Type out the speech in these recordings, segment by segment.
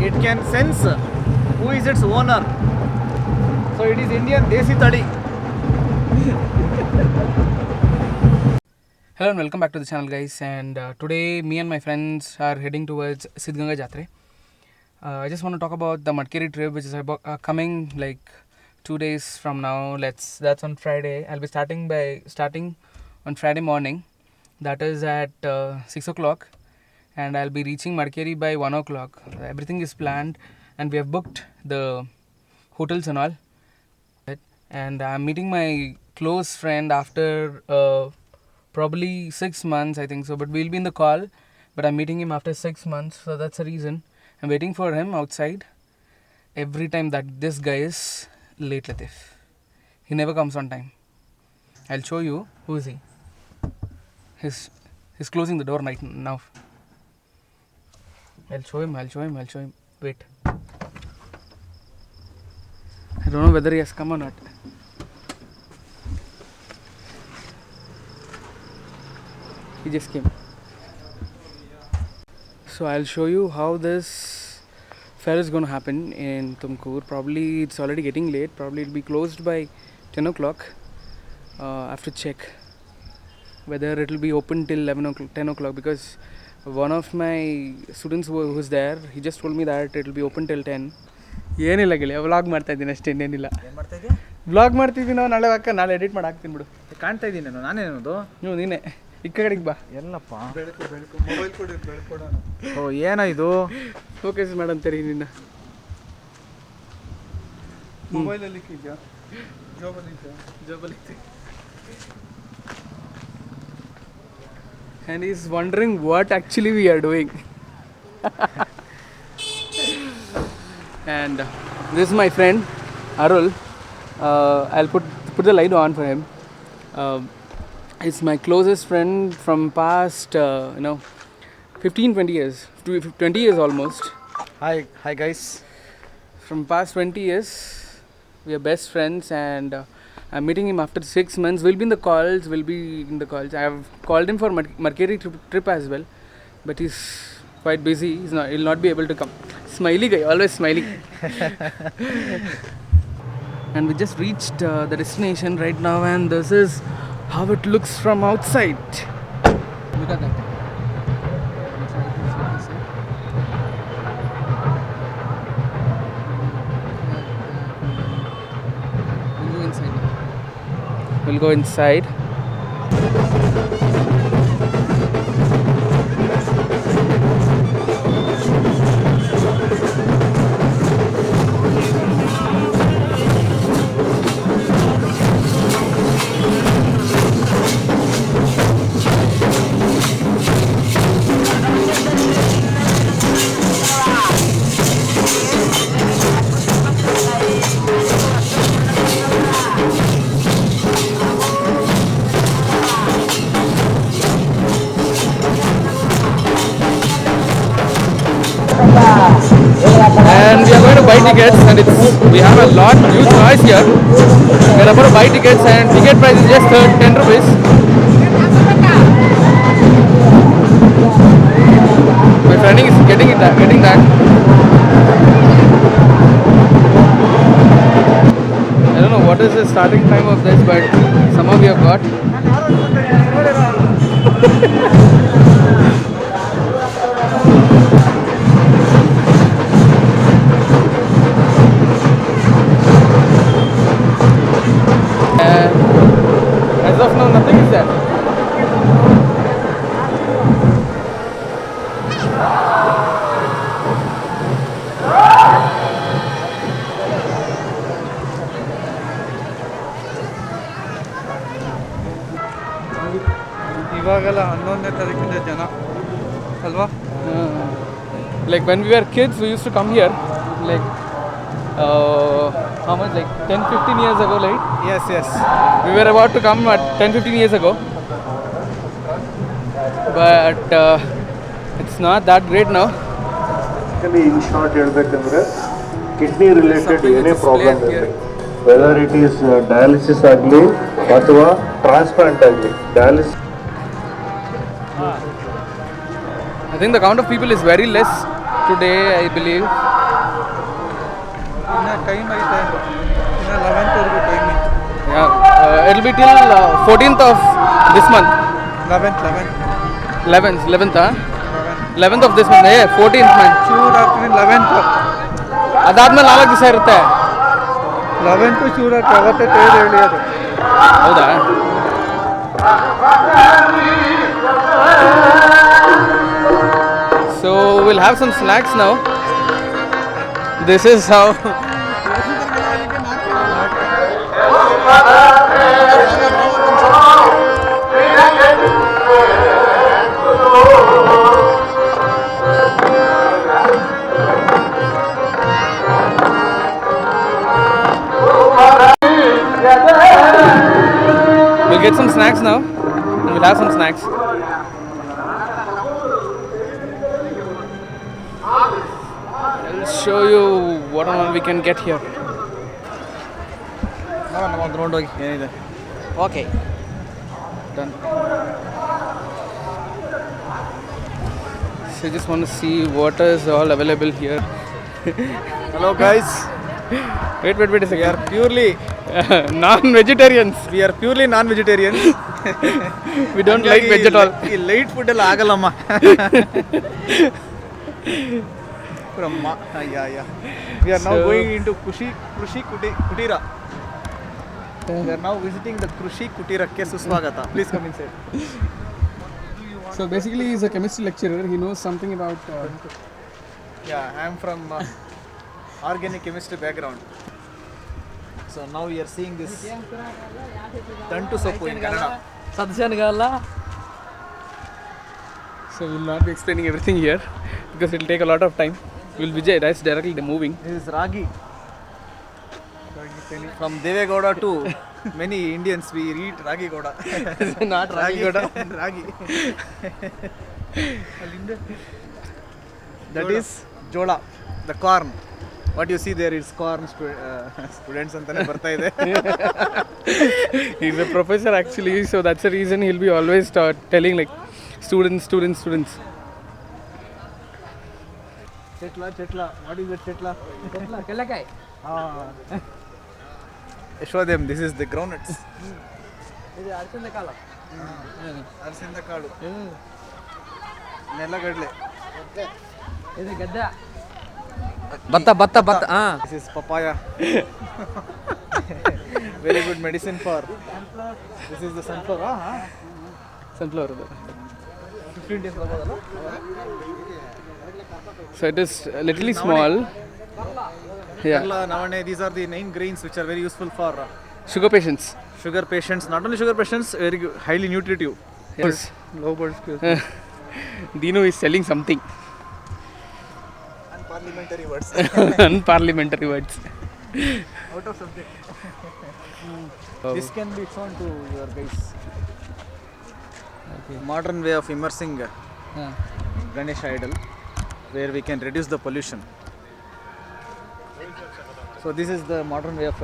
It can sense who is its owner. So it is Indian Desi Tadi. Hello and welcome back to the channel, guys. And today me and my friends are heading towards Siddhganga Jatre. I just want to talk about the Madkeri trip, which is about, coming like 2 days from now. That's on Friday. I'll be starting on Friday morning. That is at 6 o'clock, and I'll be reaching Madkeri by 1 o'clock. Everything is planned, and we have booked the hotels and all. And I'm meeting my close friend after probably 6 months, I think so. But we'll be in the call. But I'm meeting him after 6 months, so that's the reason. I'm waiting for him outside. Every time that this guy is late, Latif. He never comes on time. I'll show you. Who is he? He's closing the door right now. I'll show him. Wait. I don't know whether he has come or not. He just came. So I'll show you how this fair is going to happen in Tumkur. Probably it's already getting late. Probably it'll be closed by 10 o'clock. I have to check whether it'll be open till 10 o'clock, because one of my students who's there, he just told me that it'll be open till 10. ಏನಿಲ್ಲ ಗೆಳೆಯ, vlog ಮಾಡ್ತಾ ಇದ್ದೀನಿ ಅಷ್ಟೇ, ಇನ್ನೇನಿಲ್ಲ. ಏನು ಮಾಡ್ತಾ ಇದೆಯಾ? Vlog ಮಾಡ್ತಿದ್ದೀವಿ ನಾವು. ನಾಳೆ ಎಡಿಟ್ ಮಾಡಿ ಹಾಕ್ತೀನಿ ಬಿಡು. ಕಾಣ್ತಾ ಇದ್ದೀನಿ ನಾನೇನದು? ನೀನೇ ಈ ಕಡೆಗೆ ಬಾ. ಎಲ್ಲಪ್ಪ ಬೆಳಕು ಮೊಬೈಲ್ ಕೊಡೋಣ. ಓ ಏನೋ ಇದು? ಫೋಕಸ್ ಮಾಡಂತೀರಿ ನಿನ್ನ ಮೊಬೈಲಲ್ಲಿ ಇದೆಯಾ? ಜೋಬಲ್ಲಿ. And he's wondering what actually we are doing. And this is my friend Arul. I'll put the light on for him. He's my closest friend from past 15-20 years, 20 years almost. Hi guys. From past 20 years we are best friends, and I'm meeting him after 6 months. We'll be in the calls. I have called him for Madkeri trip as well, but he's quite busy. He'll not be able to come. Smiley guy, always smiling. And we just reached the destination right now, and this is how it looks from outside. Look at that. We'll go inside. And we are going to buy tickets, and we have a huge noise here. We are about to buy tickets, and ticket price is just 10 rupees. My friend is getting that. I don't know what is the starting time of this, but somehow we have got. As of now, nothing is there. ಇವಾಗೆಲ್ಲ 11ನೇ ತಾರೀಕಿಂದ ಜನ ಅಲ್ವಾ? Like when we were kids, we used to come here. Like how much? Like 10-15 years ago, right? Yes. We were about to come at 10-15 years ago. But it's not that great now. Basically, in short, ಹೇಳ್ಬೇಕಂದ್ರೆ kidney related ಏನೇ problem ಇರಲಿ, whether it is dialysis ಆಗಲಿ ಅಥವಾ transplant ಆಗಲಿ, dialysis I think the count of people is very less today, I believe. Time ಐತೆ ಇನ್ನು 11th time. Yeah, it'll be till 14th of this month. 11th, huh? 11th of this month, 14th man. Shivaratri 11th. ಅದಾದ್ಮೇಲೆ 4 ದಿವಸ ಇರುತ್ತೆ. 11th Shivaratri ಅವತ್ತೇ ತೇರು ಎಳೆಯೋದು. ಹೌದಾ? So we'll have some snacks now. This is how. We'll get some snacks now. And we'll have some snacks. I'll show you what all we can get here. ನಮ್ಮ ground ಹೋಗಿ ಏನಿದೆ. Okay. Done. So I just want to see what is all available here. Hello guys, Wait a we second. are purely Non-vegetarians. non-vegetarians. We don't like veg at all. ಈ light food ಎಲ್ಲ ಆಗಲ್ಲಮ್ಮ. ಬ್ರಹ್ಮ ಅಯ್ಯ. We are now So- going into Krushi Kutira. We are now visiting the Krushi Kutirakke ಸುಸ್ವಾಗತ. Please come inside. So basically, he's a chemistry lecturer. He knows something about. Yeah, I am from organic chemistry background. So now we are seeing this Tantu Soppu in Kannada. So we'll not be explaining everything here because it'll take a lot of time. We'll be directly moving. This is Ragi. From Devegowda to many Indians we eat Ragi Goda. Not Ragi Goda. Ragi. That is Jola, the corn. What you see there is corn. Students antane barta ide. He's a professor actually, so that's the reason he'll be always telling like students. Chetla. What is it, Chetla? Kellakai. Show them. This is the groundnuts. This is Arshinda Kalu. Nelagadle. ಇದು ಗದ್ದೆ ಭತ್ತ This is papaya. Very good medicine for. This is the sunflower. Sunflower. 15 days ago. So it is literally small. Yeah. Nowadays, these are the 9 grains which are very useful for Sugar patients. sugar patients. Not only sugar patients, very highly nutritive. Yes. Low blood sugar. Dino is selling something. Unparliamentary words. Unparliamentary words. Out of subject. This can be shown to your guys. Modern way of immersing Ganesha idol, where we can reduce the pollution. So this is the modern way of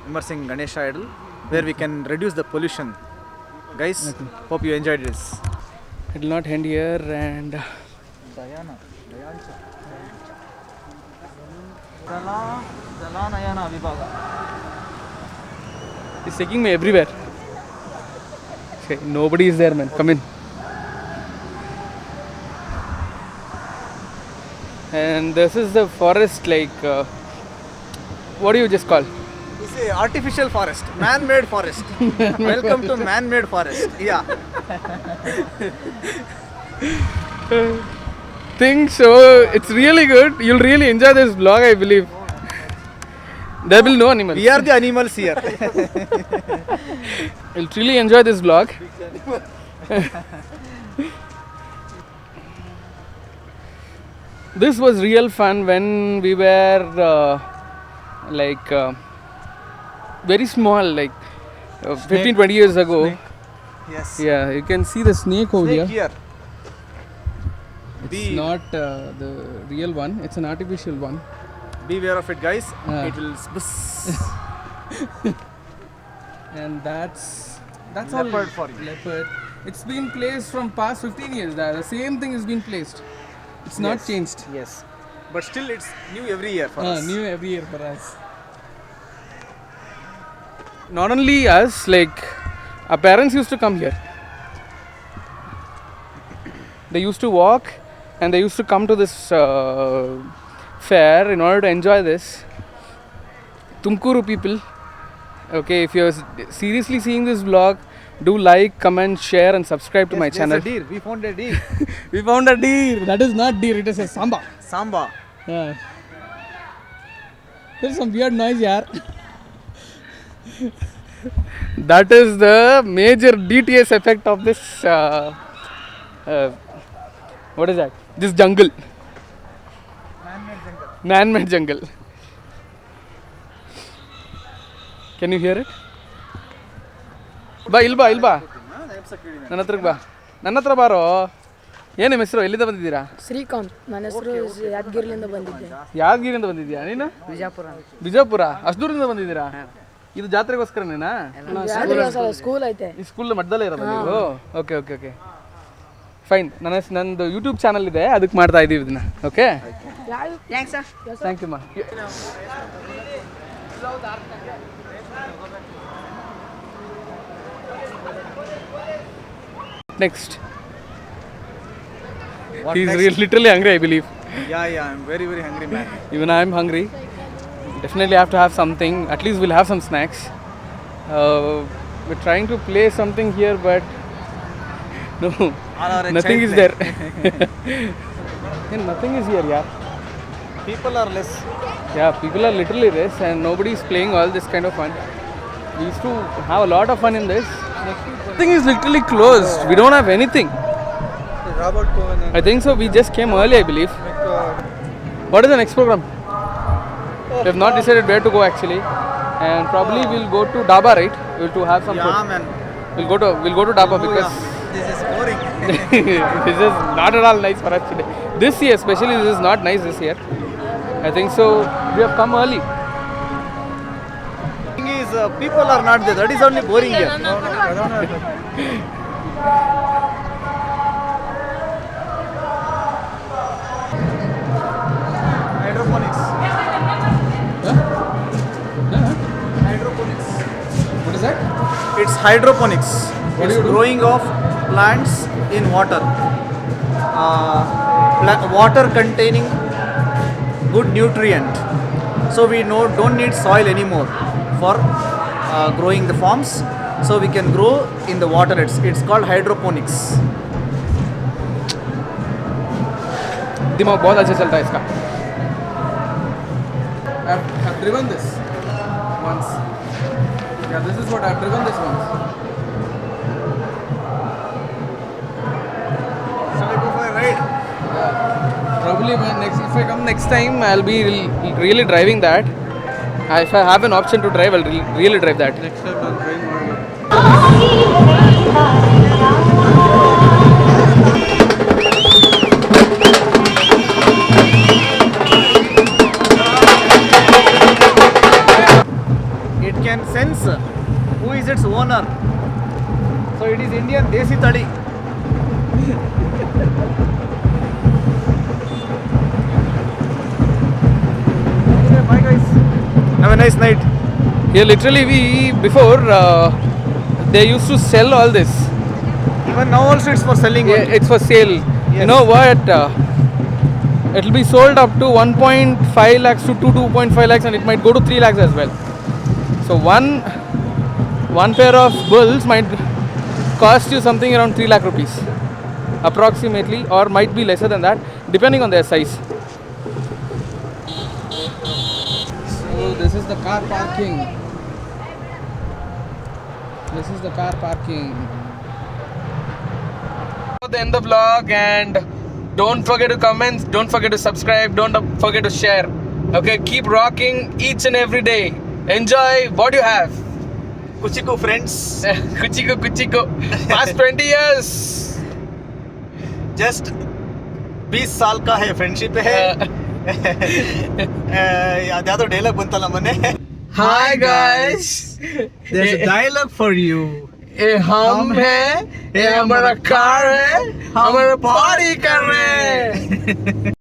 immersing Ganesha idol, where we can reduce the pollution. Guys, hope you enjoyed this. It will not end here and Dalanayana Vibhaga. he's taking me everywhere. Okay, nobody is there, man. Come in. And this is the forest, like what do you just call? It's a artificial forest, man-made forest. Welcome to man-made forest. Yeah. Think so. It's really good. You'll really enjoy this vlog, I believe. There will no animals. We are the animals here. You'll really enjoy this vlog. This was real fun when we were very small, like 15-20 years ago. Yes. Yeah, you can see the snake over Snake here. here. It's not the real one. It's an artificial one. Beware of it, guys. It will And that's leopard all. for you. Leopard. It's been placed from past 15 years. The same thing has been placed. It's not Yes. changed. Yes, but still it's new every year for us. New every year for us. Not only us, like our parents used to come here. They used to walk and they used to come to this fair in order to enjoy this. Tumkuru people, okay, if you're seriously seeing this vlog, do like, comment, share and subscribe to my There's channel. a deer. We found a deer. We found a deer. That is not deer, it is a samba. Samba. Yeah. There's some weird noise here. That is the major DTS effect of this. What is that? This jungle. Man-made jungle. Can you hear it? ಬಾ ಇಲ್ಬಾ ನನ್ನ ಹತ್ರಕ್ಕೆ ಬಾ ನನ್ನ ಹತ್ರ ಬಾರೋ ಏನು ನಿಮ್ಮ ಹೆಸರು ಎಲ್ಲಿಂದ ಬಂದಿದ್ದೀರಾ ಶ್ರೀಕಾಂತ್ ನನ್ನ ಹೆಸರು ಯಾದಗಿರಿಯಿಂದ ಬಂದಿದ್ದೆ ಯಾದಗಿರಿಯಿಂದ ಬಂದಿದ್ಯಾ ನೀನು ಬಿಜಾಪುರ ಅಷ್ಟು ದೂರದಿಂದ ಬಂದಿದ್ದೀರಾ ಇದು ಜಾತ್ರೆಗೋಸ್ಕರನೇನಾ ಸ್ಕೂಲ್ ಐತೆ ಈ ಸ್ಕೂಲ್ ಮಟ್ಟದಲ್ಲೇ ಇರೋದು ನೀವು ಓಕೆ ಓಕೆ ಓಕೆ ಫೈನ್ ನಂದು ಯೂಟ್ಯೂಬ್ ಚಾನಲ್ ಇದೆ ಅದಕ್ಕೆ ಮಾಡ್ತಾ ಇದ್ದೀವಿ ಇದನ್ನ ಓಕೆ ಥ್ಯಾಂಕ್ ಯು ಮಾ Next. He's literally hungry, I believe. Yeah, I'm very, very hungry, man. Even I'm hungry. Definitely have to have something. At least we'll have some snacks. We're trying to play something here, but no, nothing is there. Nothing is here, yeah. People are less. Yeah, people are literally less, and nobody is playing all this kind of fun. We used to have a lot of fun in this. Everything is literally closed. We don't have anything. Robert Cohen and I think so. We just came early, I believe. What is the next program? We have not decided where to go actually, and probably we'll go to Daba, right? We'll to have some yeah, food. man. We'll go to Daba because This is boring. this is not at all nice for us today. This year, especially, this is not nice this year. I think so. We have come early. Thing is, people are not there. That is only boring here. Hydroponics. Hydroponics. What is that? It's hydroponics. What It's do you do? growing of plants in water. Water containing good nutrient. So we don't need soil anymore for growing the forms. So we can grow in the water. It's called hydroponics. दिमाग बहुत अच्छा चलता है इसका. I've driven this once. Yeah, this is what I've driven this once. Shall I go for a ride? Probably if I come next time, I'll be really driving that. If I have an option to drive, I'll really drive that. Next time I'll drive more. It can sense who is its owner. So it is Indian Desi Tadi. Okay, bye guys. Have a nice night. Here, literally, before they used to sell all this. Even now also it's for selling. Yeah, only. it's for sale. You Yes. know what? It'll be sold up to 1.5 lakhs to 2.5 lakhs, and it might go to 3 lakhs as well. So one pair of bulls might cost you something around 3 lakh rupees, approximately, or might be lesser than that, depending on their size. So this is the car parking. This is the car parking. The end of the vlog, and don't forget to comment, don't forget to subscribe, don't forget to share. Okay, keep rocking each and every day. Enjoy what you have. Kuchiko friends. Kuchiko. Past 20 years. Just 20 साल का है friendship है ಯಾವ್ದಾದ್ರು dialogue ಬಂತಲ್ಲ ಮೊನ್ನೆ Hi guys, there's a dialogue for you ये हम है, ये हमारा कार है, हमारा पार्टी कर रहे हैं.